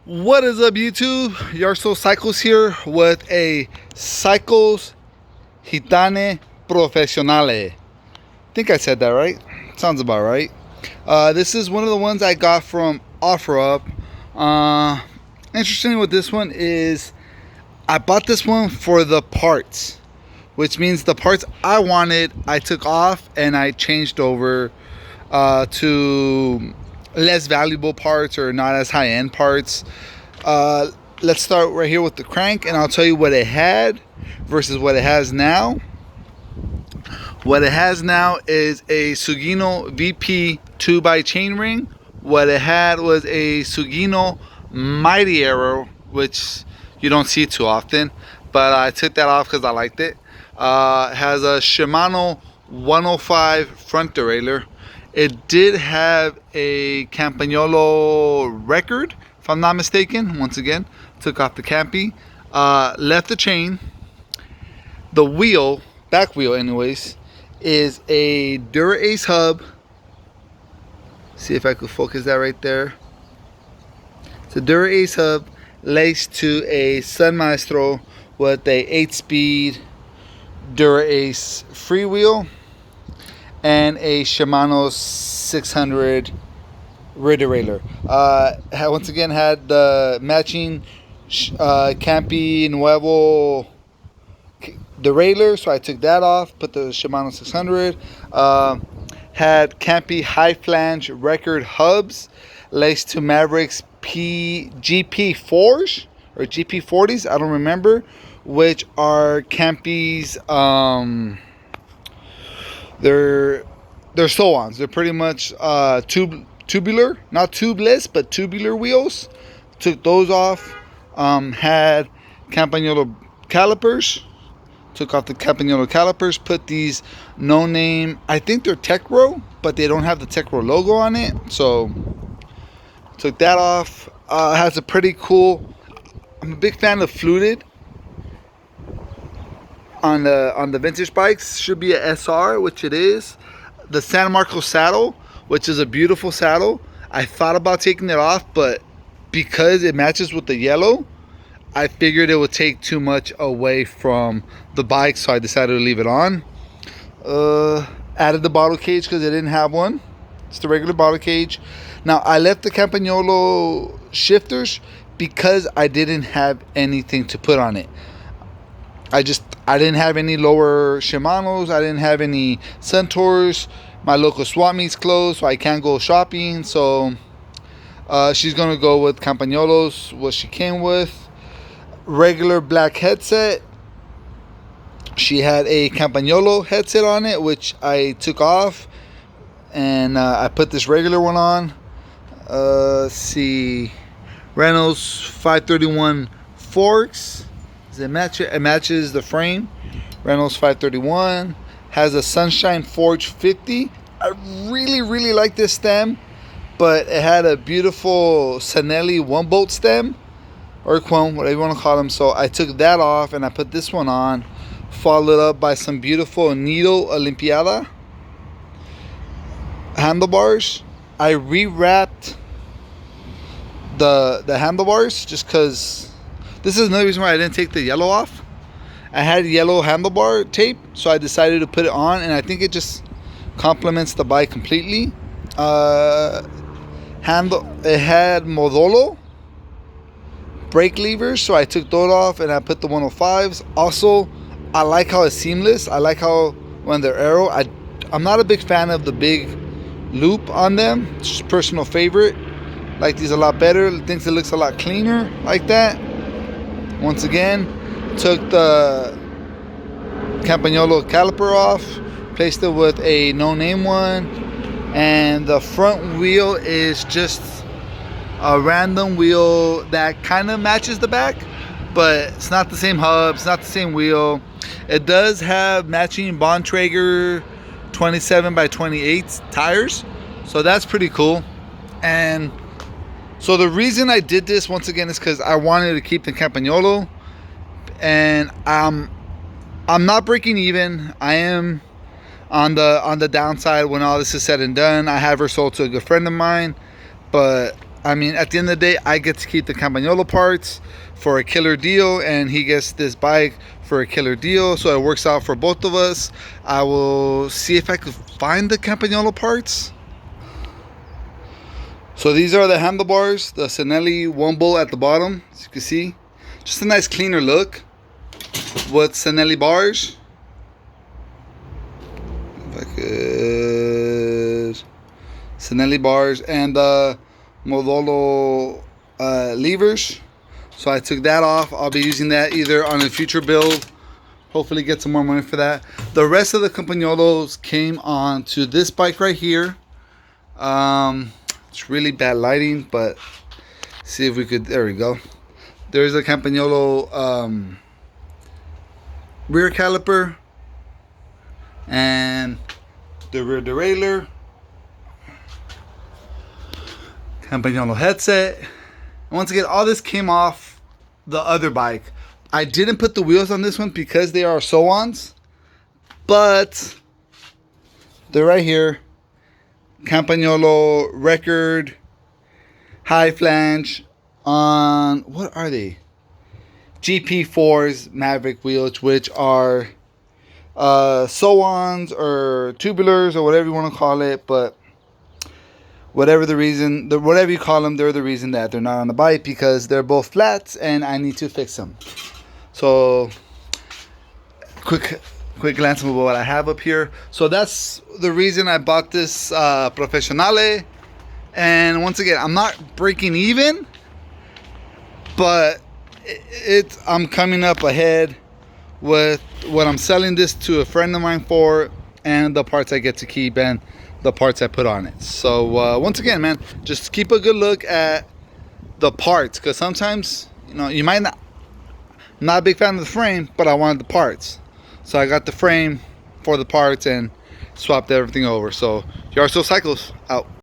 What is up, YouTube? Yarso Cycles here with a Cycles Gitane Profesionale. I think I said that right. Sounds about right. This is one of the ones I got from OfferUp. Interesting with this one is I bought this one for the parts, which means the parts I wanted I took off and I changed over to less valuable parts or not as high-end parts. Let's start right here with the crank, and I'll tell you what it had versus what it has now. What it has now is a Sugino VP 2x chainring. What it had was a Sugino Mighty Arrow, which you don't see too often, but I took that off because I liked it. It has a Shimano 105 front derailleur. It did have a Campagnolo record, if I'm not mistaken. Once again, took off the Campy, left the chain. The wheel, back wheel anyways, is a Dura-Ace hub. See if I could focus that right there. It's a Dura-Ace hub laced to a Sun Maestro with a 8-speed Dura-Ace freewheel and a Shimano 600 rear derailleur. Once again had the matching Campy Nuevo derailleur, so I took that off, put the Shimano 600. Had Campy high flange record hubs laced to Mavericks GP4s or GP40s, I don't remember, which are Campy's they're sew-ons. They're pretty much tubular, not tubeless, but tubular wheels. Took those off. Had Campagnolo calipers. Took off the Campagnolo calipers. Put these no-name, I think they're Tecro, but they don't have the Tecro logo on it. So took that off. It has a pretty cool, I'm a big fan of fluted on the vintage bikes. Should be a SR, which it is. The San Marcos saddle, which is a beautiful saddle. I thought about taking it off, but because it matches with the yellow, I figured it would take too much away from the bike, so I decided to leave it on. Added the bottle cage because I didn't have one. It's the regular bottle cage. Now I left the Campagnolo shifters because I didn't have anything to put on it. I didn't have any lower Shimanos. I didn't have any Centaurs. My local swap meet's closed, so I can't go shopping. So she's gonna go with Campagnolos, what she came with. Regular black headset. She had a Campagnolo headset on it, which I took off, and I put this regular one on. Let's see, Reynolds 531 forks. It matches the frame. Reynolds 531 has a Sunshine Forge 50. I really like this stem, but it had a beautiful Sanelli 1-bolt stem, or Quone, whatever you want to call them. So I took that off and I put this one on, followed up by some beautiful Needle Olimpiada handlebars. I rewrapped the handlebars just because. This is another reason why I didn't take the yellow off. I had yellow handlebar tape, so I decided to put it on, and I think it just complements the bike completely. It had Modolo brake levers, so I took those off and I put the 105s. Also, I like how it's seamless. I like how when they're aero, I'm not a big fan of the big loop on them. It's just a personal favorite. Like these a lot better. Thinks it looks a lot cleaner like that. Once again, took the Campagnolo caliper off, placed it with a no-name one, and the front wheel is just a random wheel that kind of matches the back, but it's not the same hub, it's not the same wheel. It does have matching Bontrager 27x28 tires, so that's pretty cool. And so the reason I did this once again is because I wanted to keep the Campagnolo, and I'm not breaking even. I am on the downside when all this is said and done. I have her sold to a good friend of mine, but I mean, at the end of the day, I get to keep the Campagnolo parts for a killer deal, and he gets this bike for a killer deal, so it works out for both of us. I will see if I could find the Campagnolo parts. So these are the handlebars, the Cinelli 1 bolt at the bottom, as you can see. Just a nice cleaner look with Cinelli bars. If I could... Cinelli bars and Modolo levers. So I took that off. I'll be using that either on a future build. Hopefully get some more money for that. The rest of the Campagnolos came on to this bike right here. It's really bad lighting, but see if we could, there we go. There's a Campagnolo rear caliper and the rear derailleur. Campagnolo headset. And once again, all this came off the other bike. I didn't put the wheels on this one because they are sew-ons, but they're right here. Campagnolo record high flange on, what are they? GP4's Maverick wheels, which are sew-ons or tubulars or whatever you want to call it, but whatever the reason, whatever you call them, they're the reason that they're not on the bike, because they're both flats and I need to fix them. So quick glance of what I have up here. So that's the reason I bought this Professionale. And once again, I'm not breaking even, but I'm coming up ahead with what I'm selling this to a friend of mine for, and the parts I get to keep and the parts I put on it. So once again, man, just keep a good look at the parts, because sometimes, you know, you might not. I'm not a big fan of the frame, but I wanted the parts, so I got the frame for the parts and swapped everything over. So Yard Sale Cycles out.